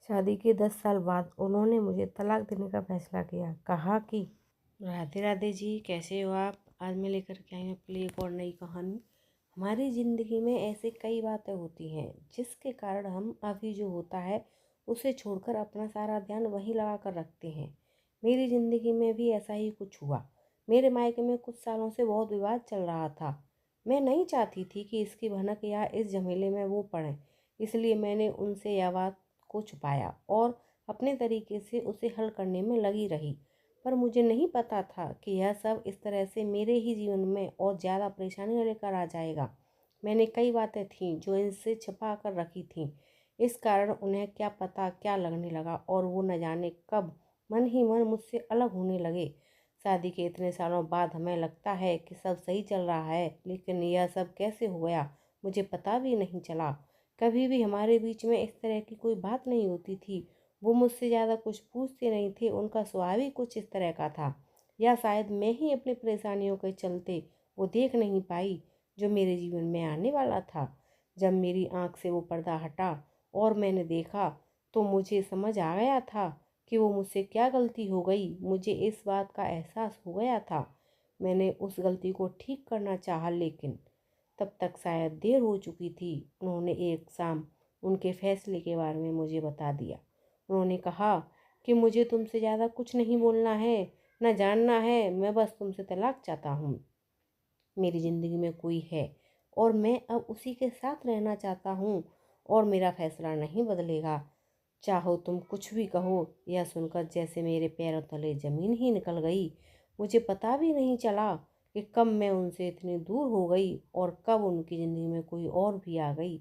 शादी के 10 साल बाद उन्होंने मुझे तलाक देने का फैसला किया। कहा कि राधे राधे जी, कैसे हो आप। आज मैं लेकर के आई हूँ आपके लिए एक और नई कहानी। हमारी ज़िंदगी में ऐसे कई बातें होती हैं जिसके कारण हम अभी जो होता है उसे छोड़कर अपना सारा ध्यान वहीं लगा कर रखते हैं। मेरी ज़िंदगी में भी ऐसा ही कुछ हुआ। मेरे मायके में कुछ सालों से बहुत विवाद चल रहा था। मैं नहीं चाहती थी कि इसकी भनक या इस झमेले में वो पड़े, इसलिए मैंने उनसे यह बात को छुपाया और अपने तरीके से उसे हल करने में लगी रही। पर मुझे नहीं पता था कि यह सब इस तरह से मेरे ही जीवन में और ज़्यादा परेशानी लेकर आ जाएगा। मैंने कई बातें थीं जो इनसे छिपा कर रखी थीं। इस कारण उन्हें क्या पता क्या लगने लगा और वो न जाने कब मन ही मन मुझसे अलग होने लगे। शादी के इतने सालों बाद हमें लगता है कि सब सही चल रहा है, लेकिन यह सब कैसे हो गया मुझे पता भी नहीं चला। कभी भी हमारे बीच में इस तरह की कोई बात नहीं होती थी। वो मुझसे ज़्यादा कुछ पूछते नहीं थे, उनका स्वभाव ही कुछ इस तरह का था। या शायद मैं ही अपनी परेशानियों के चलते वो देख नहीं पाई जो मेरे जीवन में आने वाला था। जब मेरी आँख से वो पर्दा हटा और मैंने देखा तो मुझे समझ आ गया था कि वो मुझसे क्या गलती हो गई। मुझे इस बात का एहसास हो गया था। मैंने उस गलती को ठीक करना चाहा, लेकिन तब तक शायद देर हो चुकी थी। उन्होंने एक शाम उनके फैसले के बारे में मुझे बता दिया। उन्होंने कहा कि मुझे तुमसे ज़्यादा कुछ नहीं बोलना है, न जानना है। मैं बस तुमसे तलाक चाहता हूँ। मेरी ज़िंदगी में कोई है और मैं अब उसी के साथ रहना चाहता हूँ और मेरा फैसला नहीं बदलेगा। चाहो तुम कुछ भी कहो। यह सुनकर जैसे मेरे पैरों तले ज़मीन ही निकल गई। मुझे पता भी नहीं चला कि कब मैं उनसे इतनी दूर हो गई और कब उनकी ज़िंदगी में कोई और भी आ गई।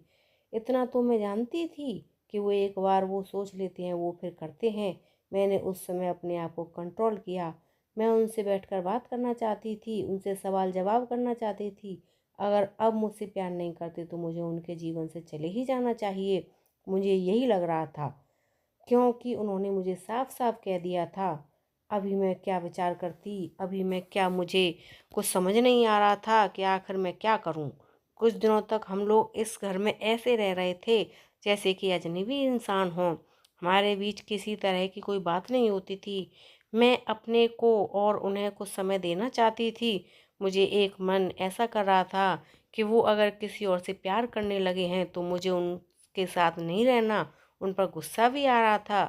इतना तो मैं जानती थी कि वो एक बार वो सोच लेते हैं वो फिर करते हैं। मैंने उस समय अपने आप को कंट्रोल किया। मैं उनसे बैठकर बात करना चाहती थी, उनसे सवाल जवाब करना चाहती थी। अगर अब मुझसे प्यार नहीं करते तो मुझे उनके जीवन से चले ही जाना चाहिए। मुझे यही लग रहा था, क्योंकि उन्होंने मुझे साफ साफ कह दिया था। अभी मैं क्या विचार करती, अभी मैं क्या, मुझे कुछ समझ नहीं आ रहा था कि आखिर मैं क्या करूं। कुछ दिनों तक हम लोग इस घर में ऐसे रह रहे थे जैसे कि अजनबी इंसान हों। हमारे बीच किसी तरह की कोई बात नहीं होती थी। मैं अपने को और उन्हें कुछ समय देना चाहती थी। मुझे एक मन ऐसा कर रहा था कि वो अगर किसी और से प्यार करने लगे हैं तो मुझे उनके साथ नहीं रहना। उन पर गुस्सा भी आ रहा था,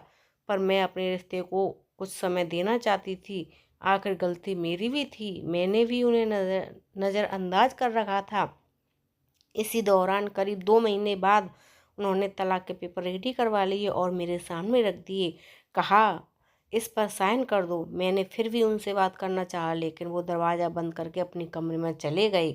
पर मैं अपने रिश्ते को कुछ समय देना चाहती थी। आखिर गलती मेरी भी थी, मैंने भी उन्हें नज़रअंदाज कर रखा था। इसी दौरान करीब 2 महीने बाद उन्होंने तलाक के पेपर रेडी करवा लिए और मेरे सामने रख दिए। कहा, इस पर साइन कर दो। मैंने फिर भी उनसे बात करना चाहा, लेकिन वो दरवाज़ा बंद करके अपने कमरे में चले गए।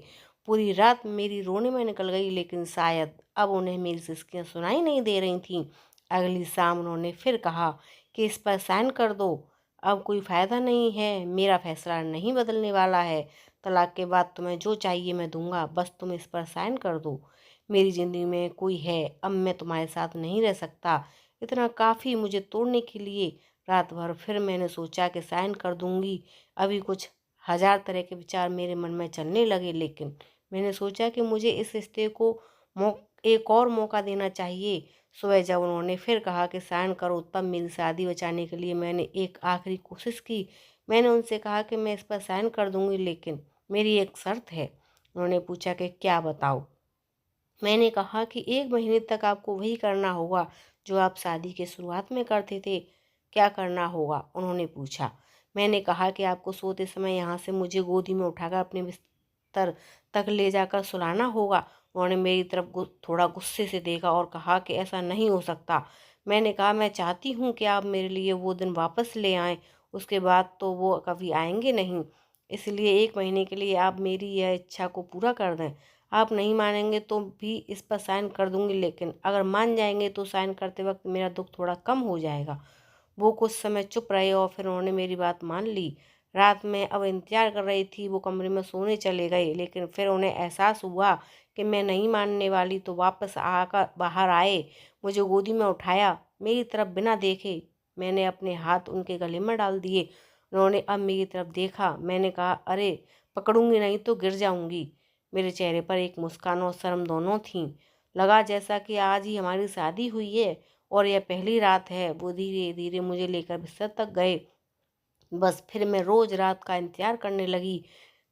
पूरी रात मेरी रोने में निकल गई, लेकिन शायद अब उन्हें मेरी सिसकियाँ सुनाई नहीं दे रही थीं। अगली शाम उन्होंने फिर कहा कि इस पर साइन कर दो। अब कोई फ़ायदा नहीं है, मेरा फैसला नहीं बदलने वाला है। तलाक के बाद तुम्हें जो चाहिए मैं दूंगा, बस तुम इस पर साइन कर दो। मेरी ज़िंदगी में कोई है, अब मैं तुम्हारे साथ नहीं रह सकता। इतना काफ़ी मुझे तोड़ने के लिए। रात भर फिर मैंने सोचा कि साइन कर दूंगी। अभी कुछ हजार तरह के विचार मेरे मन में चलने लगे, लेकिन मैंने सोचा कि मुझे इस रिश्ते को एक और मौका देना चाहिए। सुबह जब उन्होंने फिर कहा कि साइन करो, तब मेरी शादी बचाने के लिए मैंने एक आखिरी कोशिश की। मैंने उनसे कहा कि मैं इस पर साइन कर दूंगी, लेकिन मेरी एक शर्त है। उन्होंने पूछा कि क्या, बताओ। मैंने कहा कि 1 महीने तक आपको वही करना होगा जो आप शादी के शुरुआत में करते थे। क्या करना होगा, उन्होंने पूछा। मैंने कहा कि आपको सोते समय यहाँ से मुझे गोदी में उठाकर अपने बिस्तर तक ले जाकर सुलाना होगा। उन्होंने मेरी तरफ थोड़ा गुस्से से देखा और कहा कि ऐसा नहीं हो सकता। मैंने कहा, मैं चाहती हूँ कि आप मेरे लिए वो दिन वापस ले आएं। उसके बाद तो वो कभी आएंगे नहीं। इसलिए 1 महीने के लिए आप मेरी यह इच्छा को पूरा कर दें। आप नहीं मानेंगे तो भी इस पर साइन कर दूंगी, लेकिन अगर मान जाएंगे तो साइन करते वक्त मेरा दुख थोड़ा कम हो जाएगा। वो कुछ समय चुप रहे और फिर उन्होंने मेरी बात मान ली। रात में अब इंतजार कर रही थी, वो कमरे में सोने चले गए, लेकिन फिर उन्हें एहसास हुआ कि मैं नहीं मानने वाली, तो वापस आकर बाहर आए। मुझे गोदी में उठाया, मेरी तरफ बिना देखे मैंने अपने हाथ उनके गले में डाल दिए। उन्होंने अब मेरी तरफ देखा। मैंने कहा, अरे पकड़ूंगी नहीं तो गिर जाऊंगी। मेरे चेहरे पर एक मुस्कान और शर्म दोनों थीं। लगा जैसा कि आज ही हमारी शादी हुई है। और यह पहली रात है। वो धीरे धीरे मुझे लेकर बिस्तर तक गए। बस फिर मैं रोज रात का इंतजार करने लगी,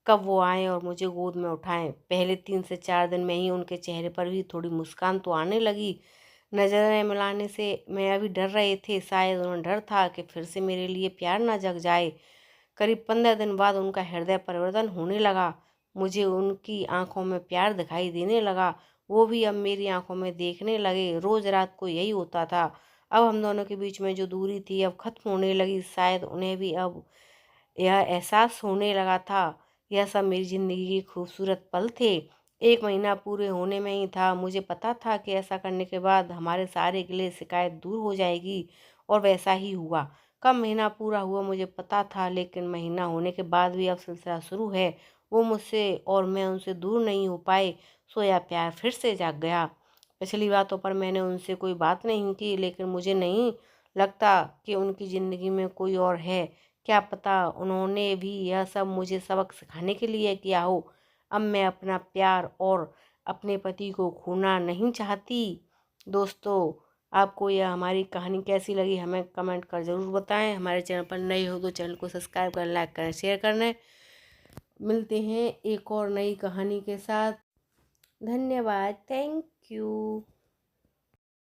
कब वो आएं और मुझे गोद में उठाएं। पहले 3 से 4 दिन में ही उनके चेहरे पर भी थोड़ी मुस्कान तो आने लगी। नजरें मिलाने से मैं अभी डर रहे थे, शायद उन्हें डर था कि फिर से मेरे लिए प्यार ना जग जाए। करीब 15 दिन बाद उनका हृदय परिवर्तन होने लगा। मुझे उनकी आंखों में प्यार दिखाई देने लगा। वो भी अब मेरी आंखों में देखने लगे। रोज रात को यही होता था। अब हम दोनों के बीच में जो दूरी थी अब खत्म होने लगी। शायद उन्हें भी अब यह एहसास होने लगा था। यह सब मेरी जिंदगी के खूबसूरत पल थे। 1 महीना पूरे होने में ही था। मुझे पता था कि ऐसा करने के बाद हमारे सारे गिले शिकायत दूर हो जाएगी, और वैसा ही हुआ। कब महीना पूरा हुआ मुझे पता था, लेकिन महीना होने के बाद भी अब सिलसिला शुरू है। वो मुझसे और मैं उनसे दूर नहीं हो पाए। सोया प्यार फिर से जाग गया। पिछली बातों पर मैंने उनसे कोई बात नहीं की, लेकिन मुझे नहीं लगता कि उनकी ज़िंदगी में कोई और है। क्या पता उन्होंने भी यह सब मुझे सबक सिखाने के लिए किया हो। अब मैं अपना प्यार और अपने पति को खोना नहीं चाहती। दोस्तों, आपको यह हमारी कहानी कैसी लगी हमें कमेंट कर ज़रूर बताएं। हमारे चैनल पर नए हो तो चैनल को सब्सक्राइब करें, लाइक करें, शेयर करें। मिलते हैं एक और नई कहानी के साथ। धन्यवाद। Thank you.